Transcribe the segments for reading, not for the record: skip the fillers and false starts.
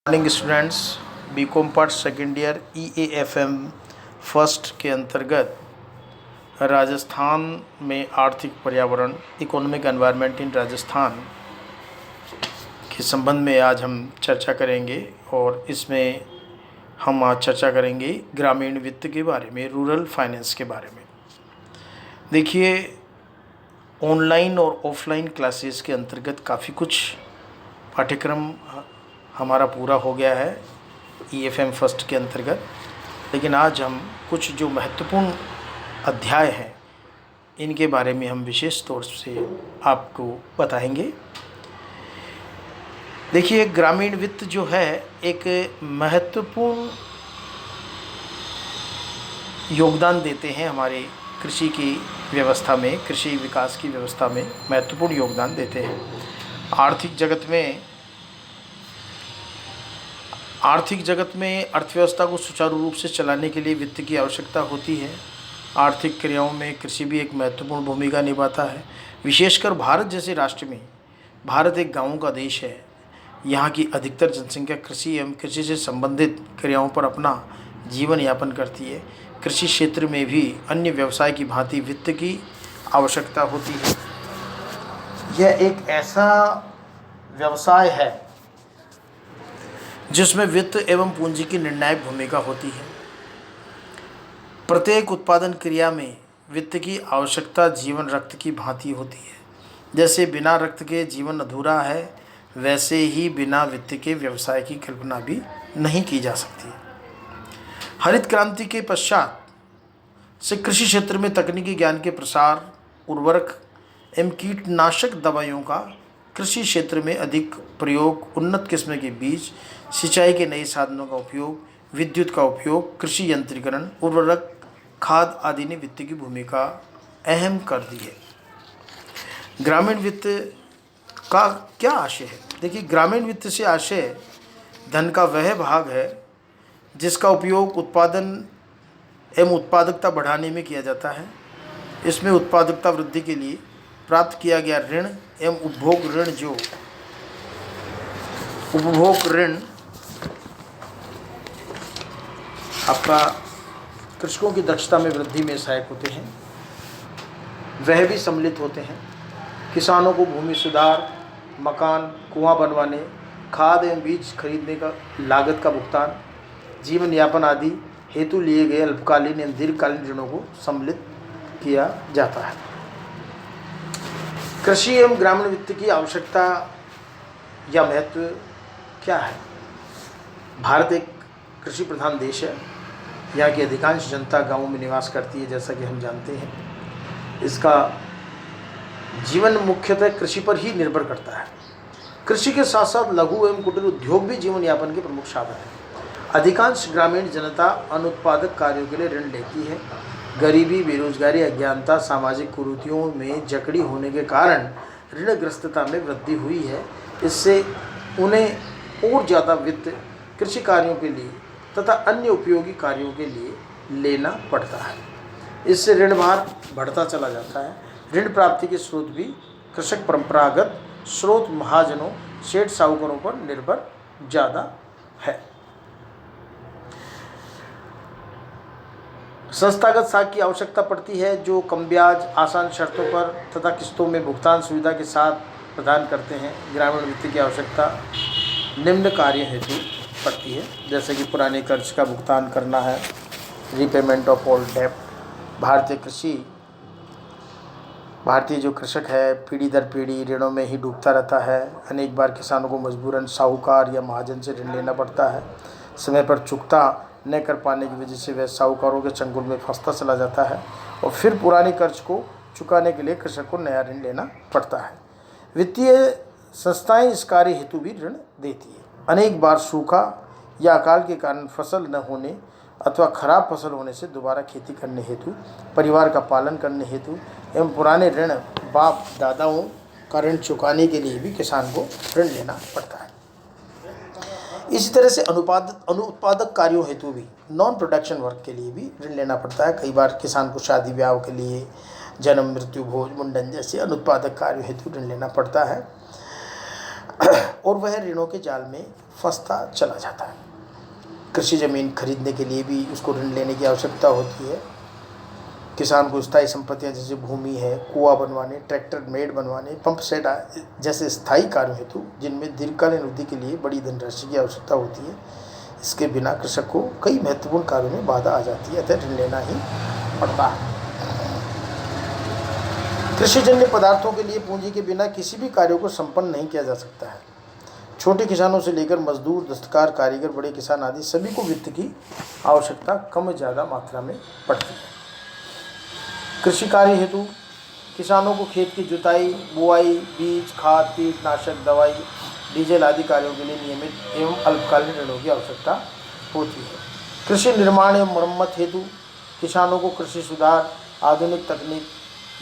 Morning students, BCom part second year EAFM first के अंतर्गत राजस्थान में आर्थिक पर्यावरण इकोनॉमिक एनवायरनमेंट इन राजस्थान के संबंध में आज हम चर्चा करेंगे। और इसमें हम आज चर्चा करेंगे ग्रामीण वित्त के बारे में, रूरल फाइनेंस के बारे में। देखिए, ऑनलाइन और ऑफलाइन क्लासेस के अंतर्गत काफ़ी कुछ पाठ्यक्रम हमारा पूरा हो गया है EFM फर्स्ट के अंतर्गत, लेकिन आज हम कुछ जो महत्वपूर्ण अध्याय हैं इनके बारे में हम विशेष तौर से आपको बताएंगे। देखिए, ग्रामीण वित्त जो है एक महत्वपूर्ण योगदान देते हैं हमारे कृषि की व्यवस्था में, कृषि विकास की व्यवस्था में महत्वपूर्ण योगदान देते हैं। आर्थिक जगत में अर्थव्यवस्था को सुचारू रूप से चलाने के लिए वित्त की आवश्यकता होती है। आर्थिक क्रियाओं में कृषि भी एक महत्वपूर्ण भूमिका निभाता है। विशेषकर भारत जैसे राष्ट्र में, भारत एक गाँवों का देश है। यहाँ की अधिकतर जनसंख्या कृषि एवं कृषि से संबंधित क्रियाओं पर अपना जीवन यापन करती है। कृषि क्षेत्र में भी अन्य व्यवसाय की भांति वित्त की आवश्यकता होती है। यह एक ऐसा व्यवसाय है जिसमें वित्त एवं पूंजी की निर्णायक भूमिका होती है। प्रत्येक उत्पादन क्रिया में वित्त की आवश्यकता जीवन रक्त की भांति होती है। जैसे बिना रक्त के जीवन अधूरा है, वैसे ही बिना वित्त के व्यवसाय की कल्पना भी नहीं की जा सकती। हरित क्रांति के पश्चात से कृषि क्षेत्र में तकनीकी ज्ञान के प्रसार, उर्वरक एवं कीटनाशक दवाइयों का कृषि क्षेत्र में अधिक प्रयोग, उन्नत किस्म के बीज, सिंचाई के नए साधनों का उपयोग, विद्युत का उपयोग, कृषि यंत्रीकरण, उर्वरक, खाद आदि ने वित्त की भूमिका अहम कर दी है। ग्रामीण वित्त का क्या आशय है? देखिए, ग्रामीण वित्त से आशय धन का वह भाग है जिसका उपयोग उत्पादन एवं उत्पादकता बढ़ाने में किया जाता है। इसमें उत्पादकता वृद्धि के लिए प्राप्त किया गया ऋण एवं उपभोग ऋण आपका कृषकों की दक्षता में वृद्धि में सहायक होते हैं, वह भी सम्मिलित होते हैं। किसानों को भूमि सुधार, मकान, कुआं बनवाने, खाद एवं बीज खरीदने का लागत का भुगतान, जीवन यापन आदि हेतु लिए गए अल्पकालीन एवं दीर्घकालीन ऋणों को सम्मिलित किया जाता है। कृषि एवं ग्रामीण वित्त की आवश्यकता या महत्व क्या है? भारत एक कृषि प्रधान देश है। यहाँ की अधिकांश जनता गांवों में निवास करती है, जैसा कि हम जानते हैं। इसका जीवन मुख्यतः कृषि पर ही निर्भर करता है। कृषि के साथ साथ लघु एवं कुटीर उद्योग भी जीवन यापन के प्रमुख साधन हैं। अधिकांश ग्रामीण जनता अनुत्पादक कार्यों के लिए ऋण लेती है। गरीबी, बेरोजगारी, अज्ञानता, सामाजिक कुरीतियों में जकड़ी होने के कारण ऋणग्रस्तता में वृद्धि हुई है। इससे उन्हें और ज़्यादा वित्त कृषि कार्यों के लिए तथा अन्य उपयोगी कार्यों के लिए लेना पड़ता है। इससे ऋण भार बढ़ता चला जाता है। ऋण प्राप्ति के स्रोत भी कृषक परंपरागत स्रोत महाजनों, सेठ, साहूकारों पर निर्भर ज़्यादा है। संस्थागत साख की आवश्यकता पड़ती है, जो कम ब्याज, आसान शर्तों पर तथा किस्तों में भुगतान सुविधा के साथ प्रदान करते हैं। ग्रामीण वित्त की आवश्यकता निम्न कार्य हेतु पड़ती है, जैसे कि पुराने कर्ज का भुगतान करना है, रीपेमेंट ऑफ ओल्ड डेब्ट। भारतीय जो कृषक है पीढ़ी दर पीढ़ी ऋणों में ही डूबता रहता है। अनेक बार किसानों को मजबूरन साहूकार या महाजन से ऋण लेना पड़ता है। समय पर चुकता न कर पाने की वजह से वह साहूकारों के चंगुल में फंसता चला जाता है और फिर पुराने कर्ज को चुकाने के लिए कृषक को नया ऋण लेना पड़ता है। वित्तीय संस्थाएं इस कार्य हेतु भी ऋण देती है। अनेक बार सूखा या अकाल के कारण फसल न होने अथवा खराब फसल होने से दोबारा खेती करने हेतु, परिवार का पालन करने हेतु एवं पुराने ऋण बाप दादाओं का ऋण चुकाने के लिए भी किसान को ऋण लेना पड़ता है। इसी तरह से अनुत्पादक कार्यों हेतु भी, नॉन प्रोडक्शन वर्क के लिए भी ऋण लेना पड़ता है। कई बार किसान को शादी ब्याह के लिए, जन्म, मृत्यु, भोज, मुंडन जैसे अनुत्पादक कार्यों हेतु ऋण लेना पड़ता है। और वह ऋणों के जाल में फंसता चला जाता है। कृषि जमीन खरीदने के लिए भी उसको ऋण लेने की आवश्यकता होती है। किसान को स्थायी संपत्तियां जैसे भूमि है, कुआं बनवाने, ट्रैक्टर मेड बनवाने, पंप सेट जैसे स्थायी कार्यों हेतु जिनमें दीर्घकालीन अवधि के लिए बड़ी धनराशि की आवश्यकता होती है, इसके बिना कृषक को कई महत्वपूर्ण कार्यों में बाधा आ जाती है, अतः ऋण लेना ही पड़ता है। कृषिजन्य पदार्थों के लिए पूंजी के बिना किसी भी कार्यों को संपन्न नहीं किया जा सकता है। छोटे किसानों से लेकर मजदूर, दस्तकार, कारीगर, बड़े किसान आदि सभी को वित्त की आवश्यकता कम ज़्यादा मात्रा में पड़ती है। कृषि कार्य हेतु किसानों को खेत की जुताई, बुआई, बीज, खाद, कीटनाशक, दवाई, डीजल आदि कार्यों के लिए नियमित एवं अल्पकालीन ऋणों की आवश्यकता होती है। कृषि निर्माण एवं मरम्मत हेतु किसानों को कृषि सुधार, आधुनिक तकनीक,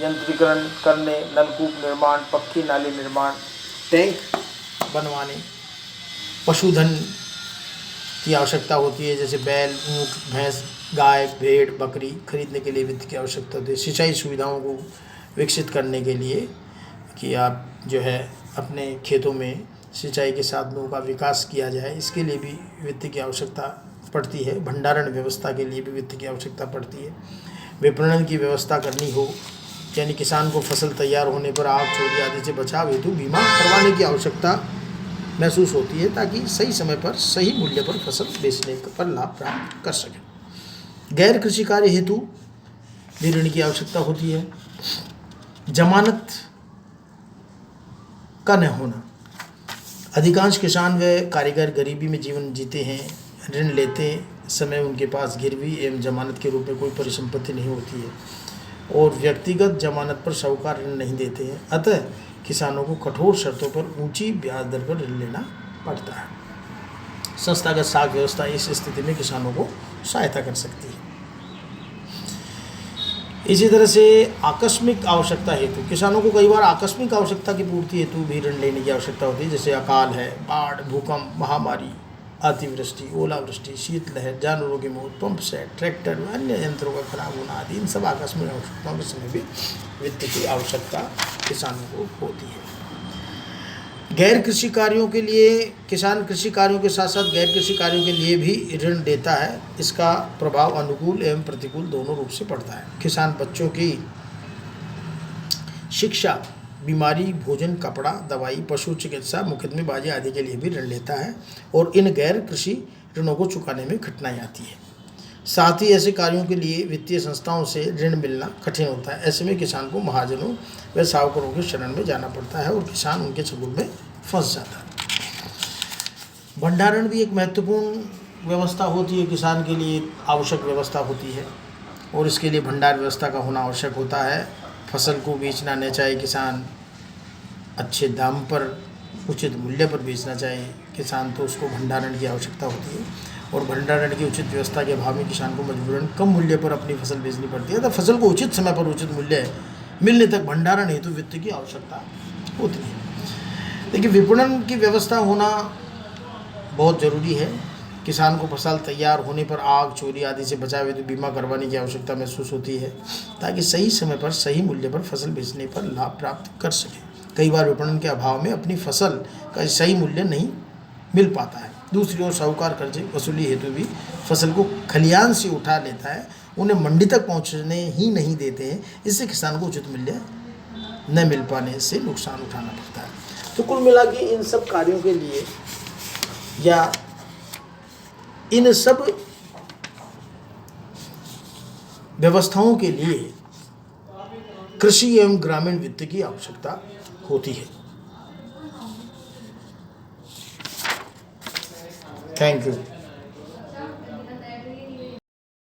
यंत्रीकरण करने, नलकूप निर्माण, पक्की नाली निर्माण, टैंक बनवाने, पशुधन की आवश्यकता होती है, जैसे बैल, ऊँट, भैंस, गाय, भेड़, बकरी खरीदने के लिए वित्त की आवश्यकता होती है। सिंचाई सुविधाओं को विकसित करने के लिए कि आप जो है अपने खेतों में सिंचाई के साधनों का विकास किया जाए, इसके लिए भी वित्त की आवश्यकता पड़ती है। भंडारण व्यवस्था के लिए भी वित्त की आवश्यकता पड़ती है। विपणन की व्यवस्था करनी हो, यानी किसान को फसल तैयार होने पर आग, चोरी आदि से बचाव हेतु बीमा करवाने की आवश्यकता महसूस होती है, ताकि सही समय पर सही मूल्य पर फसल बेचने पर लाभ प्राप्त कर सकें। गैर कृषि कार्य हेतु भी ऋण की आवश्यकता होती है। जमानत का न होना, अधिकांश किसान व कारीगर गरीबी में जीवन जीते हैं। ऋण लेते समय उनके पास गिरवी एवं जमानत के रूप में कोई परिसंपत्ति नहीं होती है और व्यक्तिगत जमानत पर साहूकार ऋण नहीं देते हैं, अतः किसानों को कठोर शर्तों पर ऊंची ब्याज दर पर ऋण लेना पड़ता है। संस्थागत साख व्यवस्था इस स्थिति में किसानों को सहायता कर सकती है। इसी तरह से आकस्मिक आवश्यकता हेतु किसानों को कई बार आकस्मिक आवश्यकता की पूर्ति हेतु भी ऋण लेने की आवश्यकता होती है, जैसे अकाल है, बाढ़, भूकंप, महामारी, अतिवृष्टि, ओलावृष्टि, शीतलहर, जानवरों की मौत, पंप सेट, ट्रैक्टर व अन्य यंत्रों का खराब होना आदि, इन सब आकस्मिक आवश्यकताओं के समय भी वित्त की आवश्यकता किसानों को होती है। गैर कृषि कार्यों के लिए किसान कृषि कार्यों के साथ साथ गैर कृषि कार्यों के लिए भी ऋण देता है। इसका प्रभाव अनुकूल एवं प्रतिकूल दोनों रूप से पड़ता है। किसान बच्चों की शिक्षा, बीमारी, भोजन, कपड़ा, दवाई, पशु चिकित्सा, मुकदमेबाजी आदि के लिए भी ऋण लेता है और इन गैर कृषि ऋणों को चुकाने में कठिनाई आती है। साथ ही ऐसे कार्यों के लिए वित्तीय संस्थाओं से ऋण मिलना कठिन होता है। ऐसे में किसान को महाजनों व साहूकारों के शरण में जाना पड़ता है और किसान उनके चंगुल में फंस जाता है। भंडारण भी एक महत्वपूर्ण व्यवस्था होती है, किसान के लिए आवश्यक व्यवस्था होती है और इसके लिए भंडार व्यवस्था का होना आवश्यक होता है। फसल को बेचना न चाहे किसान अच्छे दाम पर, उचित मूल्य पर बेचना चाहे किसान, तो उसको भंडारण की आवश्यकता होती है और भंडारण की उचित व्यवस्था के अभाव में किसान को मजबूरन कम मूल्य पर अपनी फसल बेचनी पड़ती है। तो फसल को उचित समय पर उचित मूल्य मिलने तक भंडारण हेतु वित्त की आवश्यकता होती है। देखिए, विपणन की व्यवस्था होना बहुत ज़रूरी है। किसान को फसल तैयार होने पर आग, चोरी आदि से बचाव हेतु बीमा करवाने की आवश्यकता महसूस होती है, ताकि सही समय पर सही मूल्य पर फसल बेचने पर लाभ प्राप्त कर सके। कई बार विपणन के अभाव में अपनी फसल का सही मूल्य नहीं मिल पाता है। दूसरी ओर साहूकार कर्ज वसूली हेतु भी फसल को खलिहान से उठा लेता है, उन्हें मंडी तक पहुंचने ही नहीं देते हैं। इससे किसान को उचित मूल्य न मिल पाने से नुकसान उठाना पड़ता है। तो कुल मिला के इन सब कार्यों के लिए या इन सब व्यवस्थाओं के लिए कृषि एवं ग्रामीण वित्त की आवश्यकता होती है। Thank you.